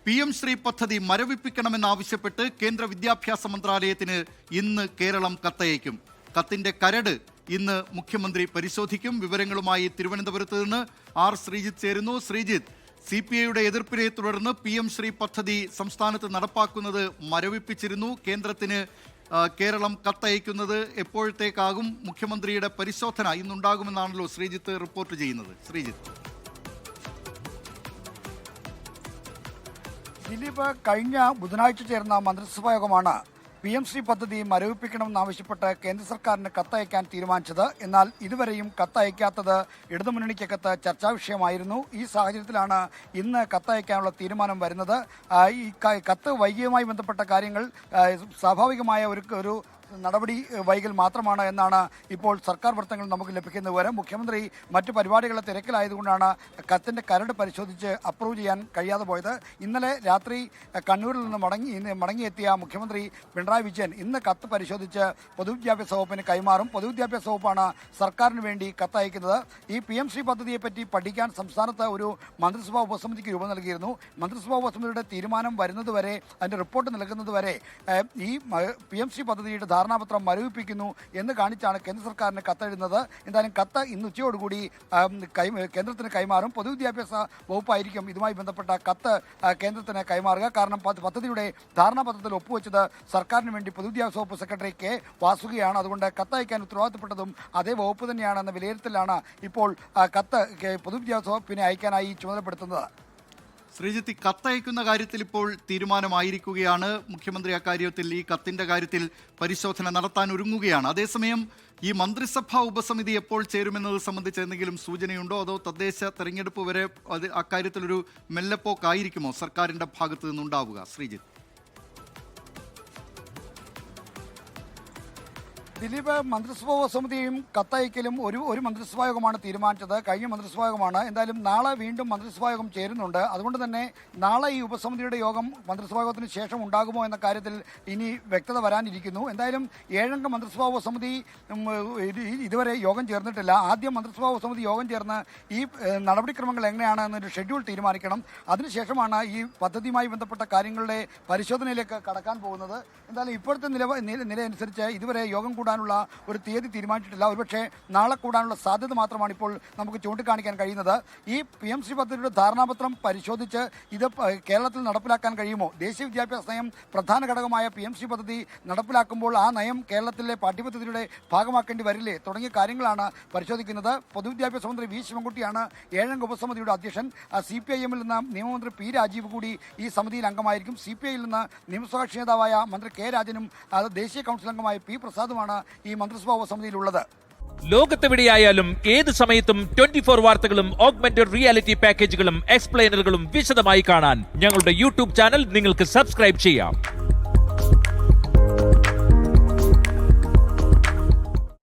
PM Shri പദ്ധതി മരവിപ്പിക്കണമെന്നാവശ്യപ്പെട്ട് കേന്ദ്ര വിദ്യാഭ്യാസ മന്ത്രാലയത്തിന് ഇന്ന് കേരളം കത്തയക്കും. കത്തിന്റെ കരട് ഇന്ന് മുഖ്യമന്ത്രി പരിശോധിക്കും. വിവരങ്ങളുമായി തിരുവനന്തപുരത്ത് നിന്ന് ആർ ശ്രീജിത്ത് ചേരുന്നു. ശ്രീജിത്ത്, CPIയുടെ എതിർപ്പിനെ തുടർന്ന് PM ശ്രീ പദ്ധതി സംസ്ഥാനത്ത് നടപ്പാക്കുന്നത് മരവിപ്പിച്ചിരുന്നു. കേന്ദ്രത്തിന് കേരളം കത്തയക്കുന്നത് എപ്പോഴത്തേക്കാകും? മുഖ്യമന്ത്രിയുടെ പരിശോധന ഇന്നുണ്ടാകുമെന്നാണല്ലോ ശ്രീജിത്ത് റിപ്പോർട്ട് ചെയ്യുന്നത്. ശ്രീജിത്ത്. ദിലീപ്, കഴിഞ്ഞ ബുധനാഴ്ച ചേർന്ന മന്ത്രിസഭാ യോഗമാണ് PM ശ്രീ പദ്ധതി മരവിപ്പിക്കണമെന്നാവശ്യപ്പെട്ട് കേന്ദ്ര സർക്കാരിന് കത്തയക്കാൻ തീരുമാനിച്ചത്. എന്നാൽ ഇതുവരെയും കത്തയക്കാത്തത് ഇടതുമുന്നണിക്കകത്ത് ചർച്ചാ വിഷയമായിരുന്നു. ഈ സാഹചര്യത്തിലാണ് ഇന്ന് കത്തയക്കാനുള്ള തീരുമാനം വരുന്നത്. ഈ കത്ത് വൈകിയുമായി ബന്ധപ്പെട്ട കാര്യങ്ങൾ സ്വാഭാവികമായ ഒരു നടപടി വൈകൽ മാത്രമാണ് എന്നാണ് ഇപ്പോൾ സർക്കാർ വൃത്തങ്ങൾ നമുക്ക് ലഭിക്കുന്ന വിവരം. മുഖ്യമന്ത്രി മറ്റു പരിപാടികളെ തിരക്കിലായതുകൊണ്ടാണ് കത്തിന്റെ കരട് പരിശോധിച്ച് അപ്രൂവ് ചെയ്യാൻ കഴിയാതെ പോയത്. ഇന്നലെ രാത്രി കണ്ണൂരിൽ നിന്ന് മടങ്ങിയെത്തിയ മുഖ്യമന്ത്രി പിണറായി വിജയൻ ഇന്ന് കത്ത് പരിശോധിച്ച് പൊതുവിദ്യാഭ്യാസ വകുപ്പിന് കൈമാറും. പൊതുവിദ്യാഭ്യാസ വകുപ്പാണ് സർക്കാരിന് വേണ്ടി കത്തയക്കുന്നത്. ഈ PM ശ്രീ പദ്ധതിയെപ്പറ്റി പഠിക്കാൻ സംസ്ഥാനത്ത് ഒരു മന്ത്രിസഭാ ഉപസമിതിക്ക് രൂപം നൽകിയിരുന്നു. മന്ത്രിസഭാ ഉപസമിതിയുടെ തീരുമാനം വരുന്നതുവരെ, അതിന്റെ റിപ്പോർട്ട് നൽകുന്നതുവരെ ഈ PM ശ്രീ പദ്ധതിയുടെ ധാരണാപത്രം മരവിപ്പിക്കുന്നു എന്ന് കാണിച്ചാണ് കേന്ദ്ര സർക്കാരിന് കത്തെഴുതുന്നത്. എന്തായാലും കത്ത് ഇന്ന് ഉച്ചയോടുകൂടി കേന്ദ്രത്തിന് കൈമാറും. പൊതുവിദ്യാഭ്യാസ വകുപ്പായിരിക്കും ഇതുമായി ബന്ധപ്പെട്ട കത്ത് കേന്ദ്രത്തിന് കൈമാറുക. കാരണം പദ്ധതിയുടെ ധാരണാപത്രത്തിൽ ഒപ്പുവെച്ചത് സർക്കാരിന് വേണ്ടി പൊതുവിദ്യാഭ്യാസ വകുപ്പ് സെക്രട്ടറി K. വാസുകിയാണ്. അതുകൊണ്ട് കത്തയക്കാൻ ഉത്തരവാദിത്തപ്പെട്ടതും അതേ വകുപ്പ് തന്നെയാണെന്ന വിലയിരുത്തലാണ് ഇപ്പോൾ കത്ത് പൊതുവിദ്യാഭ്യാസ വകുപ്പിനെ അയക്കാനായി ചുമതലപ്പെടുത്തുന്നത്. ശ്രീജിത്ത്, കത്തയക്കുന്ന കാര്യത്തിൽ ഇപ്പോൾ തീരുമാനമായിരിക്കുകയാണ്. മുഖ്യമന്ത്രി അക്കാര്യത്തിൽ, ഈ കത്തിന്റെ കാര്യത്തിൽ പരിശോധന നടത്താൻ ഒരുങ്ങുകയാണ്. അതേസമയം ഈ മന്ത്രിസഭാ ഉപസമിതി എപ്പോൾ ചേരുമെന്നത് സംബന്ധിച്ച് എന്തെങ്കിലും സൂചനയുണ്ടോ? അതോ തദ്ദേശ തെരഞ്ഞെടുപ്പ് വരെ അക്കാര്യത്തിലൊരു മെല്ലെപ്പോക്കായിരിക്കുമോ സർക്കാരിന്റെ ഭാഗത്തു നിന്നുണ്ടാവുക? ശ്രീജിത്ത്. ദിലീപ്, മന്ത്രിസഭാ ഉപസമിതിയും കത്തയക്കലും ഒരു മന്ത്രിസഭാ യോഗമാണ് തീരുമാനിച്ചത്. കഴിഞ്ഞ മന്ത്രിസഭാ യോഗമാണ്. എന്തായാലും നാളെ വീണ്ടും മന്ത്രിസഭാ യോഗം ചേരുന്നുണ്ട്. അതുകൊണ്ട് തന്നെ നാളെ ഈ ഉപസമിതിയുടെ യോഗം മന്ത്രിസഭാ യോഗത്തിന് ശേഷം ഉണ്ടാകുമോ എന്ന കാര്യത്തിൽ ഇനി വ്യക്തത വരാനിരിക്കുന്നു. എന്തായാലും 7 മന്ത്രിസഭാ ഉപസമിതി ഇതുവരെ യോഗം ചേർന്നിട്ടില്ല. ആദ്യം മന്ത്രിസഭാ ഉപസമിതി യോഗം ചേർന്ന് ഈ നടപടിക്രമങ്ങൾ എങ്ങനെയാണ് എന്നൊരു ഷെഡ്യൂൾ തീരുമാനിക്കണം. അതിനുശേഷമാണ് ഈ പദ്ധതിയുമായി ബന്ധപ്പെട്ട കാര്യങ്ങളുടെ പരിശോധനയിലേക്ക് കടക്കാൻ പോകുന്നത്. എന്തായാലും ഇപ്പോഴത്തെ നിലയനുസരിച്ച് ഇതുവരെ യോഗം കൂടാനുള്ള ഒരു തീയതി തീരുമാനിച്ചിട്ടില്ല. ഒരുപക്ഷെ നാളെ കൂടാനുള്ള സാധ്യത മാത്രമാണ് ഇപ്പോൾ നമുക്ക് ചൂണ്ടിക്കാണിക്കാൻ കഴിയുന്നത്. ഈ PM ശ്രീ പദ്ധതിയുടെ ധാരണാപത്രം പരിശോധിച്ച് ഇത് കേരളത്തിൽ നടപ്പിലാക്കാൻ കഴിയുമോ? ദേശീയ വിദ്യാഭ്യാസ നയം പ്രധാന ഘടകമായ PM ശ്രീ പദ്ധതി നടപ്പിലാക്കുമ്പോൾ ആ നയം കേരളത്തിലെ പാഠ്യപദ്ധതിയുടെ ഭാഗമാക്കേണ്ടി വരില്ലേ തുടങ്ങിയ കാര്യങ്ങളാണ് പരിശോധിക്കുന്നത്. പൊതുവിദ്യാഭ്യാസ മന്ത്രി V. ശിവൻകുട്ടിയാണ് 7 ഉപസമിതിയുടെ അധ്യക്ഷൻ. CPIM-ൽ നിന്ന് നിയമമന്ത്രി P. രാജീവ് കൂടി ഈ സമിതിയിൽ അംഗമായിരിക്കും. CPI-ൽ നിന്ന് നിയമസഭാ കക്ഷി നേതാവായ മന്ത്രി K. രാജനും ദേശീയ കൗൺസിൽ അംഗമായ P. പ്രസാദുമാണ് ഈ മന്ത്രിസഭാ ഉപസമിതിയിലുള്ളത്. ലോകത്തെവിടെയായാലും ഏത് സമയത്തും 24 വാർത്തകളും ഓഗ്മെന്റഡ് റിയാലിറ്റി പാക്കേജുകളും എക്സ്പ്ലെയിനറുകളും വിശദമായി കാണാൻ ഞങ്ങളുടെ YouTube ചാനൽ നിങ്ങൾക്ക് സബ്സ്ക്രൈബ് ചെയ്യാം.